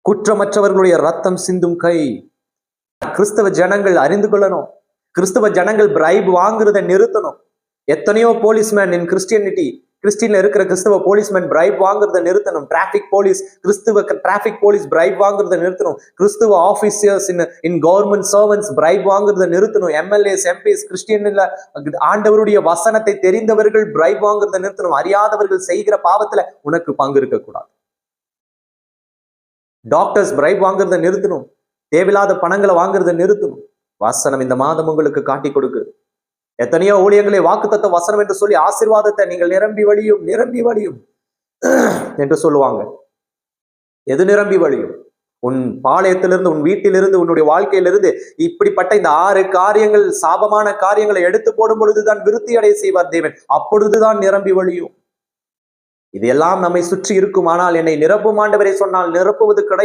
குற்றமற்றவர்களுடைய ரத்தம் சிந்தும் கை. கிறிஸ்தவ ஜனங்கள் அறிந்து கொள்ளணும். கிறிஸ்தவ ஜனங்கள் பிரைப் வாங்குறத நிறுத்தணும். எத்தனையோ போலீஸ்மேன் இன் கிறிஸ்டியனிட்டி, கிறிஸ்டியன்ல இருக்கிற கிறிஸ்தவ போலீஸ்மேன் பிரைப் வாங்குறத நிறுத்தணும். டிராபிக் போலீஸ், கிறிஸ்துவ டிராபிக் போலீஸ் பிரைப் வாங்குறத நிறுத்தணும். கிறிஸ்துவ ஆபீசர்ஸ் இன் கவர்மெண்ட் சர்வன்ட்ஸ் பிரைப் வாங்குறத நிறுத்தணும். எம்எல்ஏஸ், எம்பிஸ், கிறிஸ்டியன்ல ஆண்டவருடைய வசனத்தை தெரிந்தவர்கள் பிரைப் வாங்குறத நிறுத்தணும். அறியாதவர்கள் செய்கிற பாவத்துல உனக்கு பங்கு இருக்க கூடாது. டாக்டர்ஸ் பிரைப் வாங்குறத நிறுத்தணும். தேவையில்லாத பணங்களை வாங்குறத நிறுத்தணும். வசனம் இந்த மாதம் உங்களுக்கு காட்டி கொடுக்கு. எத்தனையோ ஊழியங்களை வாக்குத்தத்த வசனம் என்று சொல்லி ஆசீர்வாதத்தை நீங்கள் நிரம்பி வழியும் என்று சொல்லுவாங்க. எது நிரம்பி வழியும்? உன் பாளையத்திலிருந்து, உன் வீட்டிலிருந்து, உன்னுடைய வாழ்க்கையிலிருந்து இப்படிப்பட்ட இந்த 6 காரியங்கள், சாபமான காரியங்களை எடுத்து போடும் பொழுதுதான் விருத்தி அடைய செய்வார் தேவன். அப்பொழுதுதான் நிரம்பி வழியும். இது எல்லாம் நம்மை சுற்றி இருக்கும். ஆனால் என்னை நிரப்பும் ஆண்டவரை சொன்னால் நிரப்புவது கிடையாது.